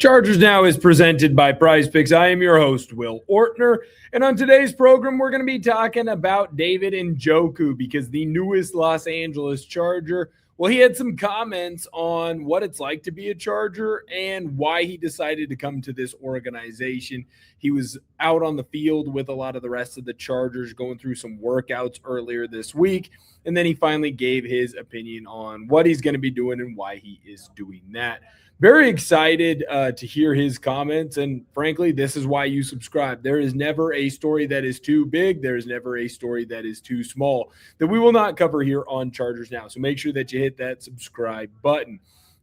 Chargers Now is presented by Prize Picks. I am your host, Will Ortner. And on today's program, we're going to be talking about David Njoku because the newest Los Angeles Charger, well, he had some comments on what it's like to be a Charger and why he decided to come to this organization. He was out on the field with a lot of the rest of the Chargers going through some workouts earlier this week. And then he finally gave his opinion on what he's going to be doing and why he is doing that. Very excited to hear his comments. And frankly, this is why you subscribe. There is never a story that is too big. There is never a story that is too small that we will not cover here on Chargers Now. So make sure that you hit that subscribe button.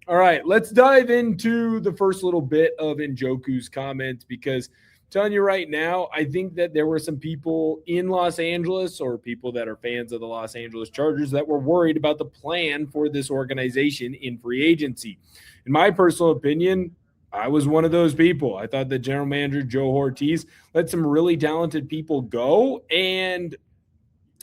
All right, let's dive into the first little bit of Njoku's comments because I'm telling you right now, I think that there were some people in Los Angeles or people that are fans of the Los Angeles Chargers that were worried about the plan for this organization in free agency. In my personal opinion, I was one of those people. I thought that general manager Joe Ortiz let some really talented people go and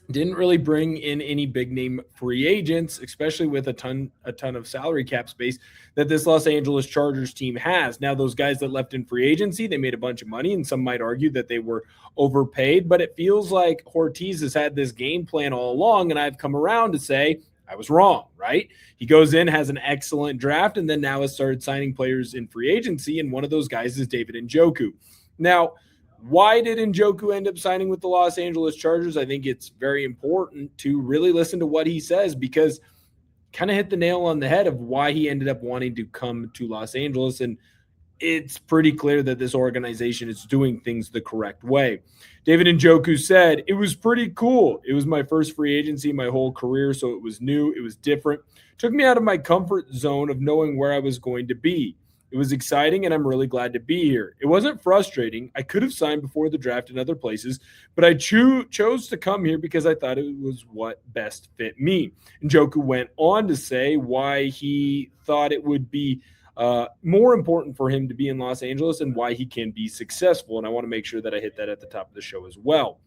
didn't really bring in any big name free agents, especially with a ton of salary cap space that this Los Angeles Chargers team has. Now, those guys that left in free agency, they made a bunch of money, and some might argue that they were overpaid, but it feels like Ortiz has had this game plan all along, and I've come around to say I was wrong, right? He goes in, has an excellent draft, and then now has started signing players in free agency, and one of those guys is David Njoku. Now, why did Njoku end up signing with the Los Angeles Chargers? I think it's very important to really listen to what he says because kind of hit the nail on the head of why he ended up wanting to come to Los Angeles, and it's pretty clear that this organization is doing things the correct way. David Njoku said, "It was pretty cool. It was my first free agency my whole career, so it was new. It was different. Took me out of my comfort zone of knowing where I was going to be. It was exciting, and I'm really glad to be here. It wasn't frustrating. I could have signed before the draft in other places, but I chose to come here because I thought it was what best fit me." Njoku went on to say why he thought it would be more important for him to be in Los Angeles and why he can be successful. And I want to make sure that I hit that at the top of the show as well.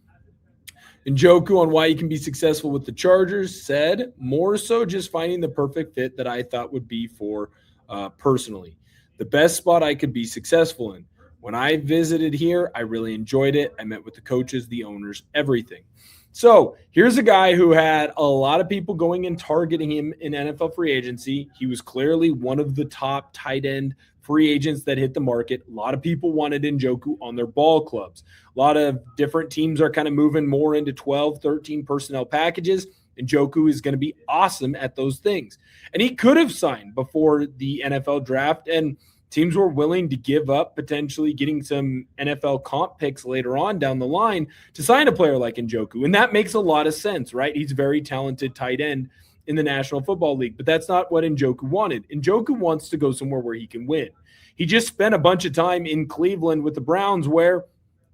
Njoku on why he can be successful with the Chargers said, more so just finding the perfect fit that I thought would be for personally. The best spot I could be successful in. When I visited here, I really enjoyed it. I met with the coaches, the owners, everything. So here's a guy who had a lot of people going and targeting him in NFL free agency. He was clearly one of the top tight end free agents that hit the market. A lot of people wanted Njoku on their ball clubs. A lot of different teams are kind of moving more into 12, 13 personnel packages. Njoku is going to be awesome at those things. And he could have signed before the NFL draft, and teams were willing to give up potentially getting some NFL comp picks later on down the line to sign a player like Njoku. And that makes a lot of sense, right? He's a very talented tight end in the National Football League, but that's not what Njoku wanted. Njoku wants to go somewhere where he can win. He just spent a bunch of time in Cleveland with the Browns where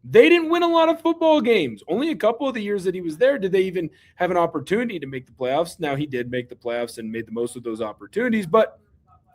they didn't win a lot of football games. Only a couple of the years that he was there did they even have an opportunity to make the playoffs. Now, he did make the playoffs and made the most of those opportunities, but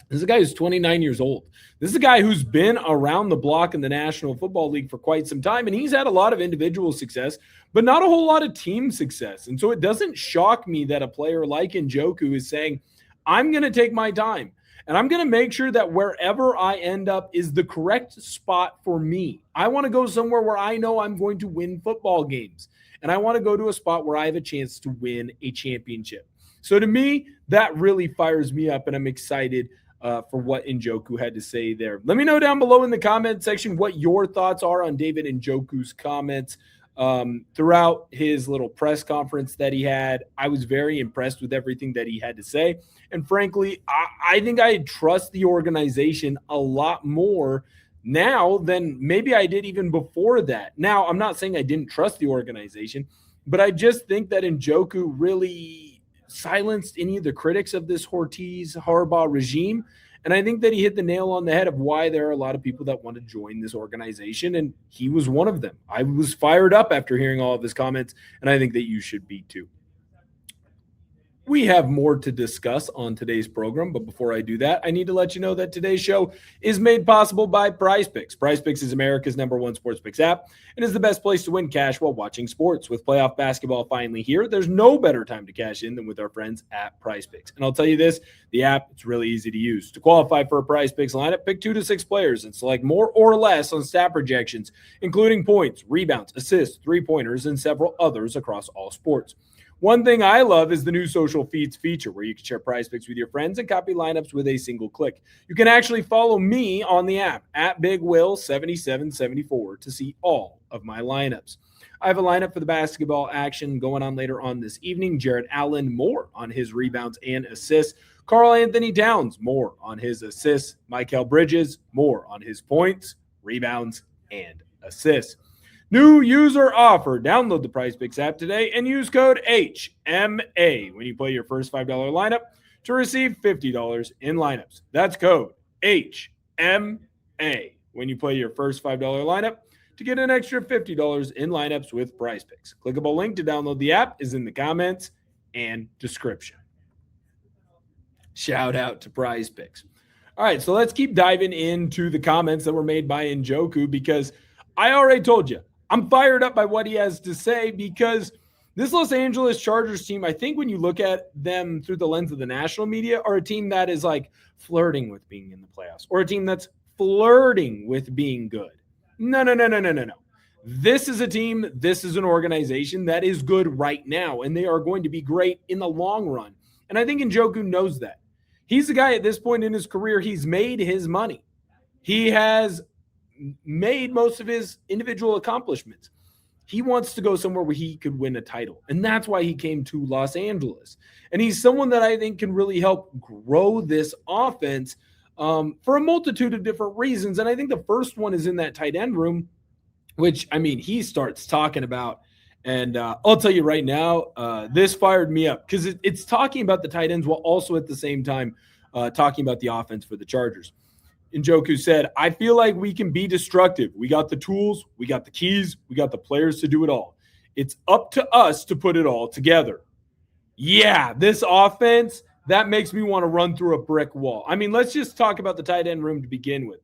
this is a guy who's 29 years old. This is a guy who's been around the block in the National Football League for quite some time, and he's had a lot of individual success, but not a whole lot of team success. And so it doesn't shock me that a player like Njoku is saying, I'm going to take my time, and I'm going to make sure that wherever I end up is the correct spot for me. I want to go somewhere where I know I'm going to win football games, and I want to go to a spot where I have a chance to win a championship. So to me, that really fires me up, and I'm excited for what Njoku had to say there. Let me know down below in the comment section what your thoughts are on David Njoku's comments throughout his little press conference that he had. I was very impressed with everything that he had to say. And frankly, I think I trust the organization a lot more now than maybe I did even before that. Now, I'm not saying I didn't trust the organization, but I just think that Njoku really silenced any of the critics of this Ortiz-Harbaugh regime. And I think that he hit the nail on the head of why there are a lot of people that want to join this organization, and he was one of them. I was fired up after hearing all of his comments, and I think that you should be too. We have more to discuss on today's program, but before I do that, I need to let you know that today's show is made possible by Prize Picks. Prize Picks is America's #1 sports picks app and is the best place to win cash while watching sports. With playoff basketball finally here, there's no better time to cash in than with our friends at Prize Picks. And I'll tell you this, the app, it's really easy to use. To qualify for a Prize Picks lineup, pick 2 to 6 players and select more or less on stat projections, including points, rebounds, assists, three-pointers, and several others across all sports. One thing I love is the new social feeds feature where you can share Prize Picks with your friends and copy lineups with a single click. You can actually follow me on the app at BigWill7774 to see all of my lineups. I have a lineup for the basketball action going on later on this evening. Jarrett Allen, more on his rebounds and assists. Karl Anthony Towns, more on his assists. Mikal Bridges, more on his points, rebounds, and assists. New user offer. Download the Prize Picks app today and use code HMA when you play your first $5 lineup to receive $50 in lineups. That's code HMA when you play your first $5 lineup to get an extra $50 in lineups with Prize Picks. Clickable link to download the app is in the comments and description. Shout out to Prize Picks. All right, so let's keep diving into the comments that were made by Njoku because I already told you, I'm fired up by what he has to say because this Los Angeles Chargers team, I think when you look at them through the lens of the national media, are a team that is like flirting with being in the playoffs or a team that's flirting with being good. No. This is a team, this is an organization that is good right now, and they are going to be great in the long run. And I think Njoku knows that. He's the guy at this point in his career, he's made his money. He has made most of his individual accomplishments. He wants to go somewhere where he could win a title. And that's why he came to Los Angeles. And he's someone that I think can really help grow this offense for a multitude of different reasons. And I think the first one is in that tight end room, which, I mean, he starts talking about. And I'll tell you right now, this fired me up because it's talking about the tight ends while also at the same time talking about the offense for the Chargers. Njoku said, I feel like we can be destructive. We got the tools, we got the keys, we got the players to do it all. It's up to us to put it all together. Yeah, this offense, that makes me want to run through a brick wall. I mean, let's just talk about the tight end room to begin with.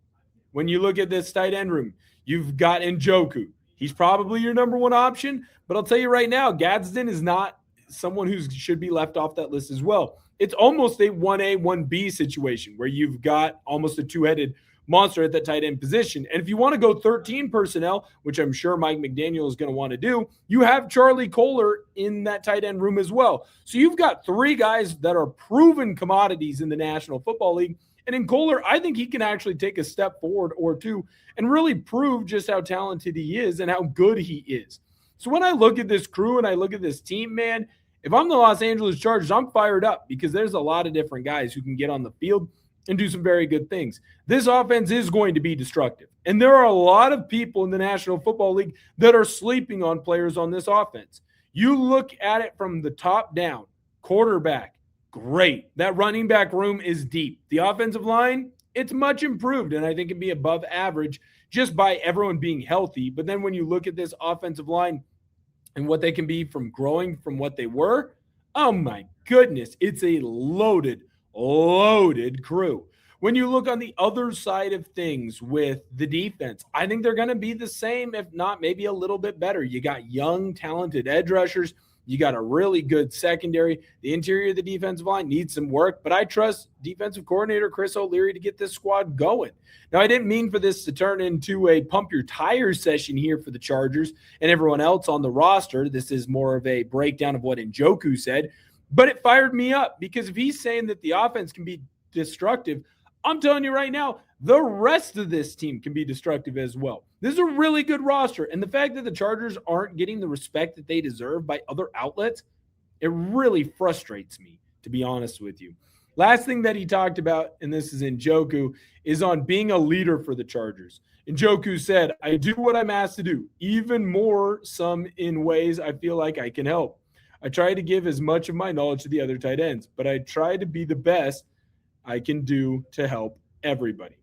When you look at this tight end room, you've got Njoku. He's probably your #1 option, but I'll tell you right now, Gadsden is not someone who should be left off that list as well. It's almost a 1A, 1B situation where you've got almost a two-headed monster at that tight end position. And if you want to go 13 personnel, which I'm sure Mike McDaniel is going to want to do, you have Charlie Kolar in that tight end room as well. So you've got 3 guys that are proven commodities in the National Football League. And in Kolar, I think he can actually take a step forward or two and really prove just how talented he is and how good he is. So when I look at this crew and I look at this team, man, if I'm the Los Angeles Chargers, I'm fired up because there's a lot of different guys who can get on the field and do some very good things. This offense is going to be destructive. And there are a lot of people in the National Football League that are sleeping on players on this offense. You look at it from the top down, quarterback, great. That running back room is deep. The offensive line, it's much improved, and I think it'd be above average just by everyone being healthy. But then when you look at this offensive line and what they can be from growing from what they were, oh my goodness, it's a loaded crew. When you look on the other side of things with the defense, I think they're going to be the same, if not maybe a little bit better. You got young, talented edge rushers. You got a really good secondary. The interior of the defensive line needs some work, but I trust defensive coordinator Chris O'Leary to get this squad going. Now, I didn't mean for this to turn into a pump your tires session here for the Chargers and everyone else on the roster. This is more of a breakdown of what Njoku said, but it fired me up because if he's saying that the offense can be destructive, I'm telling you right now, the rest of this team can be destructive as well. This is a really good roster. And the fact that the Chargers aren't getting the respect that they deserve by other outlets, it really frustrates me, to be honest with you. Last thing that he talked about, and this is Njoku, is on being a leader for the Chargers. Njoku said, I do what I'm asked to do, even more some in ways I feel like I can help. I try to give as much of my knowledge to the other tight ends, but I try to be the best I can do to help everybody.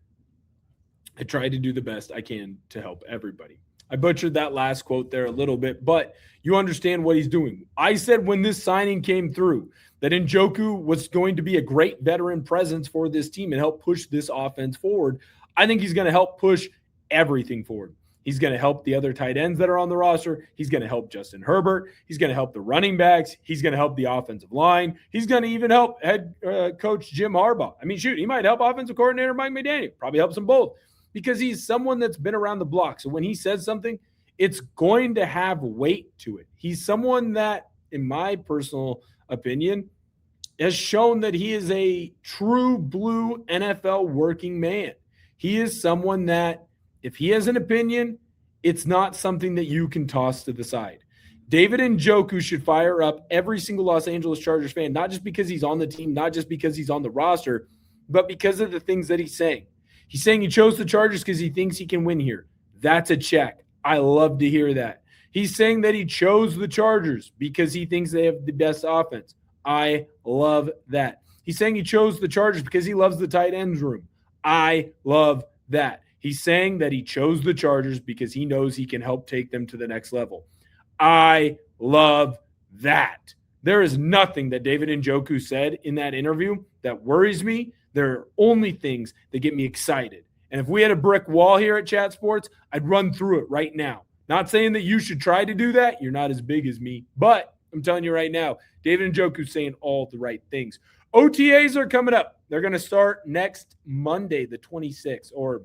I try to do the best I can to help everybody. I butchered that last quote there a little bit, but you understand what he's doing. I said when this signing came through that Njoku was going to be a great veteran presence for this team and help push this offense forward. I think he's going to help push everything forward. He's going to help the other tight ends that are on the roster. He's going to help Justin Herbert. He's going to help the running backs. He's going to help the offensive line. He's going to even help head coach Jim Harbaugh. I mean, shoot, he might help offensive coordinator Mike McDaniel. Probably helps them both because he's someone that's been around the block. So when he says something, it's going to have weight to it. He's someone that, in my personal opinion, has shown that he is a true blue NFL working man. He is someone that, if he has an opinion, it's not something that you can toss to the side. David Njoku should fire up every single Los Angeles Chargers fan, not just because he's on the team, not just because he's on the roster, but because of the things that he's saying. He's saying he chose the Chargers because he thinks he can win here. That's a check. I love to hear that. He's saying that he chose the Chargers because he thinks they have the best offense. I love that. He's saying he chose the Chargers because he loves the tight ends room. I love that. He's saying that he chose the Chargers because he knows he can help take them to the next level. I love that. There is nothing that David Njoku said in that interview that worries me. There are only things that get me excited. And if we had a brick wall here at Chat Sports, I'd run through it right now. Not saying that you should try to do that. You're not as big as me. But I'm telling you right now, David Njoku's saying all the right things. OTAs are coming up. They're going to start next Monday, the 26th, or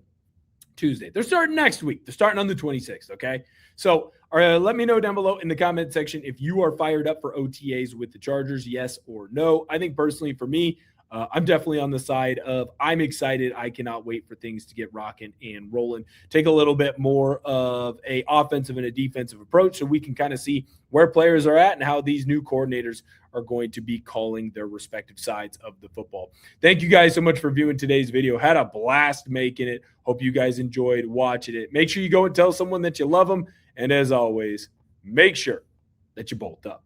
Tuesday. They're starting next week. They're starting on the 26th, okay? So let me know down below in the comment section if you are fired up for OTAs with the Chargers, yes or no. I think personally for me, I'm definitely on the side of I'm excited. I cannot wait for things to get rocking and rolling. Take a little bit more of a offensive and a defensive approach so we can kind of see where players are at and how these new coordinators are going to be calling their respective sides of the football. Thank you guys so much for viewing today's video. Had a blast making it. Hope you guys enjoyed watching it. Make sure you go and tell someone that you love them. And as always, make sure that you bolt up.